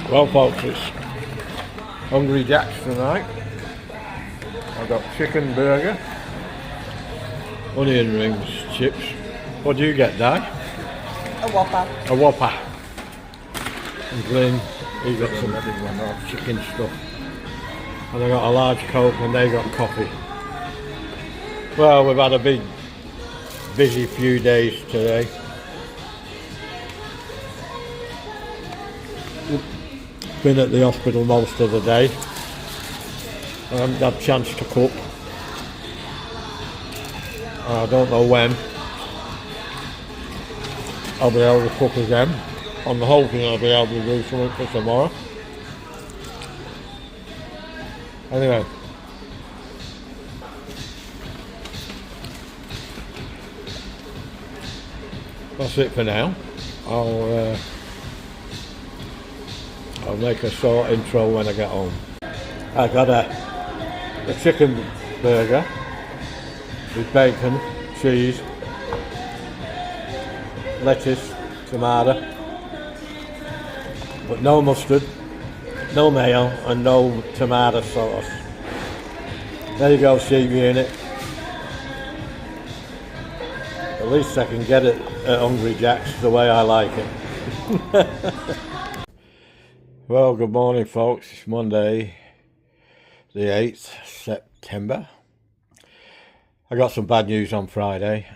Well folks, it's Hungry Jack's tonight. I've got chicken burger, onion rings, chips. What do you get, Di? A Whopper. A Whopper. And Glyn, he got some chicken stuff. And I got a large Coke and they got coffee. Well, we've had a big, busy few days today. Been at the hospital most of the day. I haven't had a chance to cook. I don't know when I'll be able to cook again. I'm hoping I'll be able to do something for tomorrow. Anyway. That's it for now. I'll make a short intro when I get home. I got a chicken burger with bacon, cheese, lettuce, tomato, but no mustard, no mayo and no tomato sauce. There you go, sheep unit. At least I can get it at Hungry Jack's the way I like it. Well, good morning folks, it's Monday the 8th September. I got some bad news on Friday.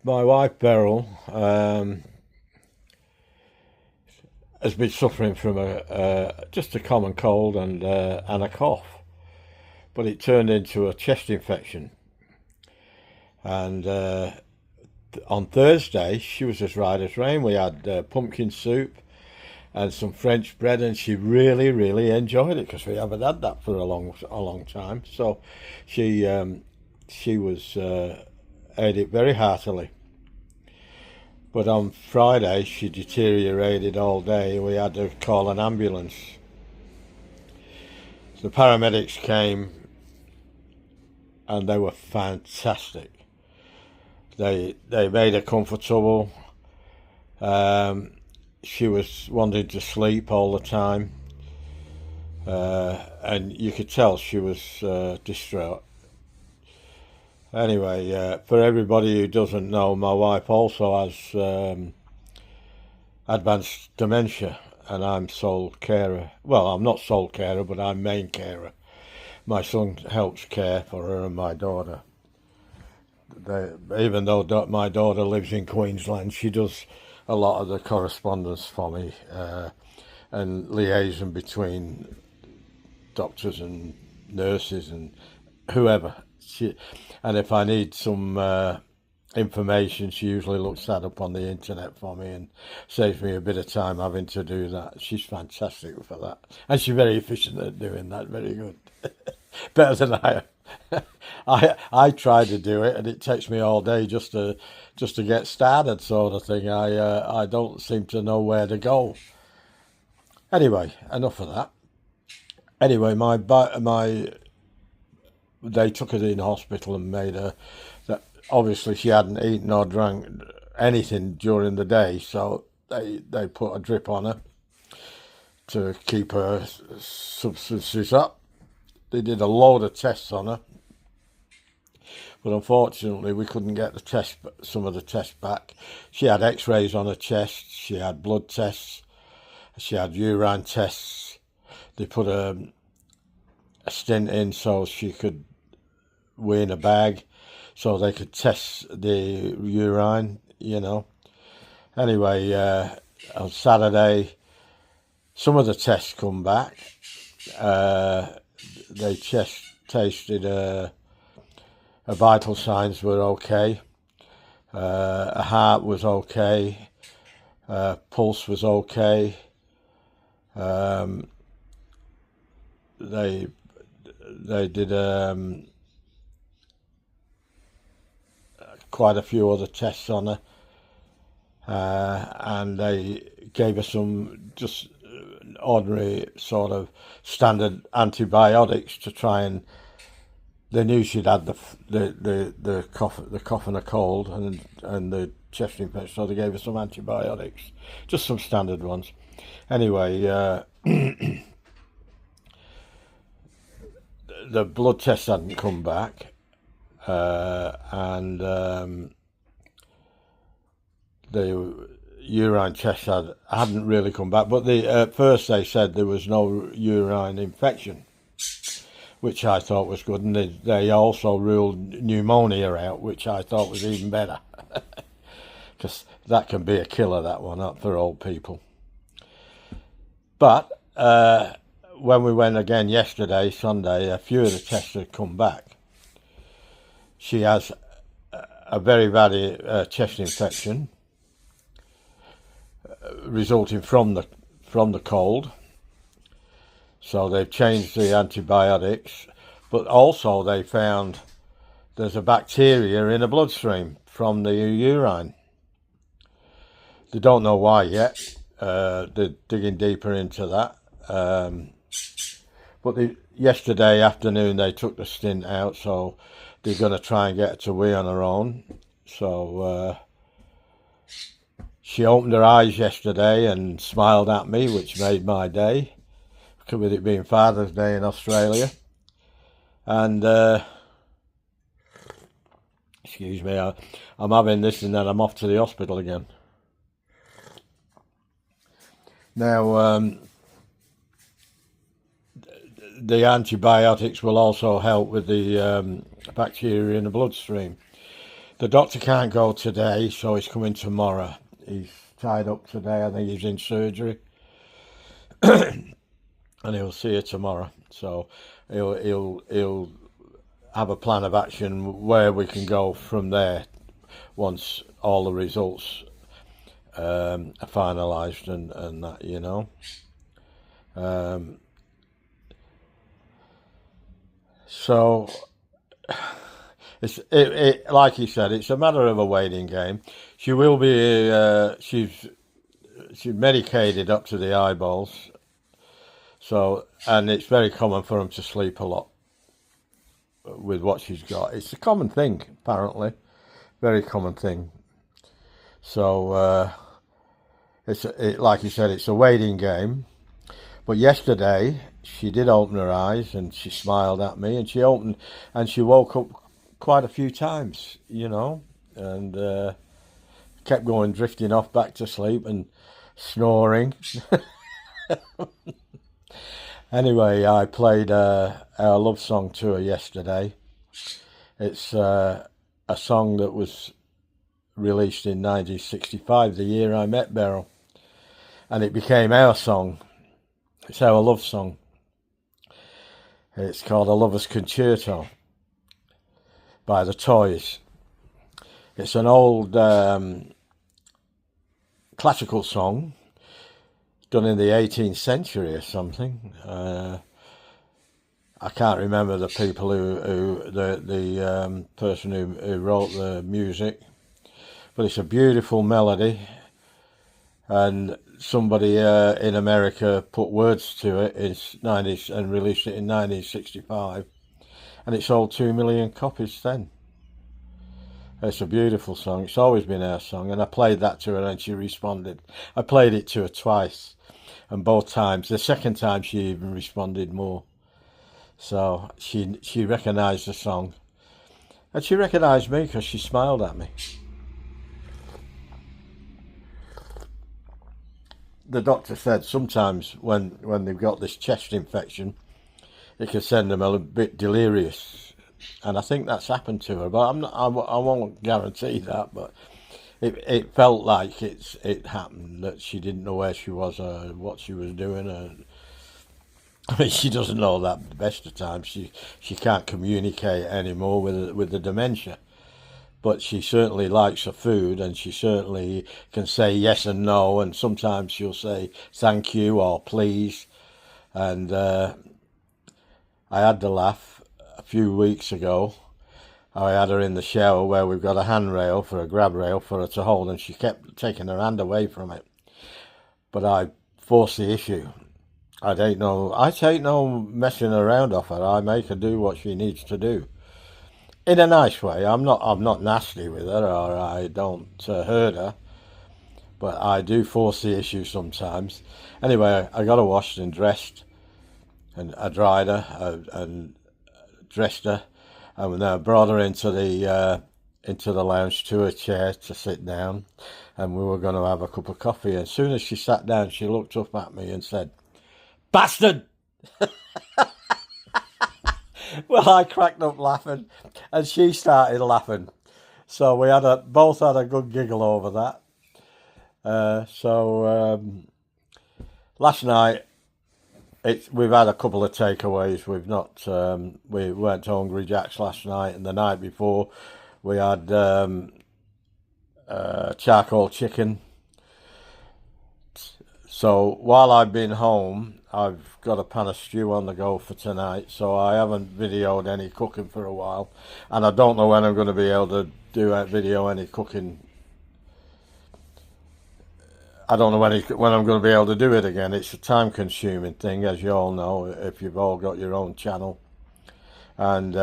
My wife Beryl has been suffering from just a common cold and a cough, but it turned into a chest infection. And on Thursday she was as right as rain. We had pumpkin soup and some French bread, and she really enjoyed it because we haven't had that for a long time. So she was ate it very heartily. But on Friday she deteriorated all day. We had to call an ambulance. The paramedics came and they were fantastic. They made her comfortable. She was wanting to sleep all the time, and you could tell she was distraught. Anyway, for everybody who doesn't know, my wife also has advanced dementia, and I'm sole carer. Well, I'm not sole carer, but I'm main carer. My son helps care for her and my daughter. Even though my daughter lives in Queensland, she does a lot of the correspondence for me and liaison between doctors and nurses and whoever. And if I need some information, she usually looks that up on the internet for me and saves me a bit of time having to do that. She's fantastic for that, and she's very efficient at doing that. Very good. Better than I am. I try to do it and it takes me all day just to get started, sort of thing. I don't seem to know where to go. Anyway, enough of that. Anyway, they took her in hospital and made her that. Obviously she hadn't eaten or drank anything during the day, so they put a drip on her to keep her substances up. They did a load of tests on her, but unfortunately we couldn't get some of the tests back. She had x-rays on her chest, she had blood tests, she had urine tests. They put a stent in so she could weigh in a bag so they could test the urine, Anyway, on Saturday some of the tests come back. They tasted her vital signs were okay, her heart was okay, pulse was okay. They did quite a few other tests on her, and they gave her some just ordinary sort of standard antibiotics to try and. They knew she'd had the cough and a cold, and they chest infection, so they gave her some antibiotics, just some standard ones. Anyway, the blood test hadn't come back, and the urine test hadn't really come back. But at first they said there was no urine infection, which I thought was good, and they also ruled pneumonia out, which I thought was even better, because that can be a killer, that one, up for old people. But when we went again yesterday, Sunday, a few of the tests had come back. She has a very bad chest infection resulting from the cold. So they've changed the antibiotics, but also they found there's a bacteria in the bloodstream from the urine. They don't know why yet. They're digging deeper into that. But yesterday afternoon they took the stint out, so they're going to try and get her to wee on her own. So she opened her eyes yesterday and smiled at me, which made my day, with it being Father's Day in Australia. And excuse me, I'm having this and then I'm off to the hospital again. Now, the antibiotics will also help with the bacteria in the bloodstream. The doctor can't go today, so he's coming tomorrow. He's tied up today. I think he's in surgery. And he'll see her tomorrow. So he'll have a plan of action where we can go from there once all the results are finalised and that, you know. So it's like he said, it's a matter of a waiting game. She will be she's medicated up to the eyeballs. So, and it's very common for them to sleep a lot with what she's got. It's a common thing, apparently, very common thing. So, like you said, it's a waiting game. But yesterday, she did open her eyes and she smiled at me, and she woke up quite a few times, you know, and kept going, drifting off back to sleep and snoring. Anyway, I played our love song to her yesterday. It's a song that was released in 1965, the year I met Beryl. And it became our song. It's our love song. It's called A Lover's Concerto by the Toys. It's an old classical song done in the 18th century or something. I can't remember the people the person who wrote the music, but it's a beautiful melody, and somebody in America put words to it and released it in 1965, and it sold 2 million copies then. It's a beautiful song. It's always been our song, and I played that to her and she responded. I played it to her twice, and both times, the second time she even responded more. So she recognised the song, and she recognised me because she smiled at me. The doctor said sometimes when they've got this chest infection, it can send them a bit delirious, and I think that's happened to her. But I won't guarantee that. But it felt like it happened, that she didn't know where she was or what she was doing. I mean, she doesn't know that the best of times. She can't communicate anymore with the dementia. But she certainly likes her food, and she certainly can say yes and no, and sometimes she'll say thank you or please. And I had to laugh a few weeks ago. I had her in the shower where we've got a handrail for a grab rail for her to hold, and she kept taking her hand away from it. But I forced the issue. I take no messing around off her. I make her do what she needs to do. in a nice way. I'm not nasty with her, or I don't hurt her, but I do force the issue sometimes. Anyway, I got her washed and dressed, and I dried her and dressed her, and then I brought her into the lounge to a chair to sit down, and we were going to have a cup of coffee. And as soon as she sat down, she looked up at me and said, "Bastard!" Well, I cracked up laughing, and she started laughing. So we both had a good giggle over that. Last night we've had a couple of takeaways. We've not we went to Hungry Jack's last night, and the night before we had charcoal chicken. So while I've been home, I've got a pan of stew on the go for tonight, so I haven't videoed any cooking for a while, and I don't know when I'm going to be able to video any cooking. I don't know when I'm going to be able to do it again. It's a time-consuming thing, as you all know, if you've all got your own channel, and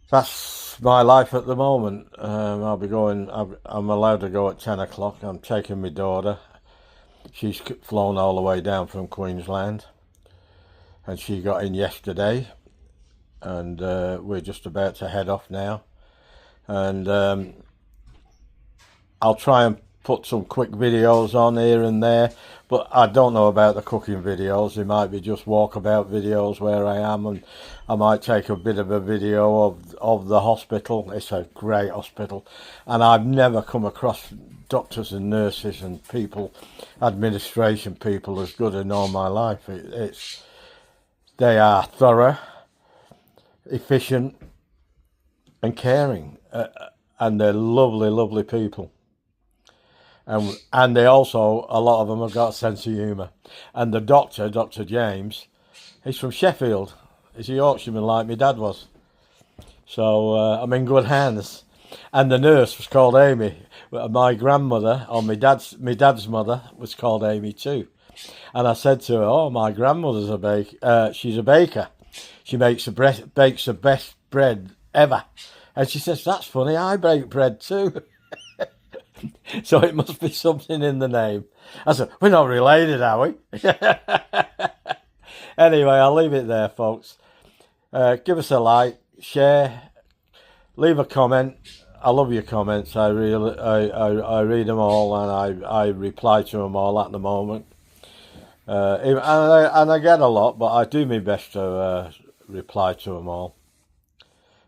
that's my life at the moment. I'll be going. I'm allowed to go at 10 o'clock. I'm taking my daughter. She's flown all the way down from Queensland, and she got in yesterday, and we're just about to head off now. And I'll try and put some quick videos on here and there, but I don't know about the cooking videos. They might be just walkabout videos where I am, and I might take a bit of a video of the hospital. It's a great hospital, and I've never come across doctors and nurses and people, administration people, as good in all my life. They are thorough, efficient, and caring, and they're lovely people. And they also, a lot of them have got a sense of humour. And the doctor, Dr. James, he's from Sheffield. He's a Yorkshireman like my dad was. So I'm in good hands. And the nurse was called Amy. My grandmother, or my dad's mother, was called Amy too. And I said to her, "Oh, my grandmother's a baker. She's a baker. She bakes the best bread ever." And she says, "That's funny. I bake bread too." So it must be something in the name. I said, "We're not related, are we?" Anyway, I'll leave it there, folks. Give us a like, share, leave a comment. I love your comments. I read them all, and I reply to them all at the moment. And I get a lot, but I do my best to reply to them all.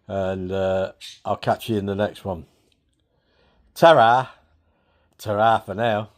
And I'll catch you in the next one. Ta-ra! Ta-ra for now.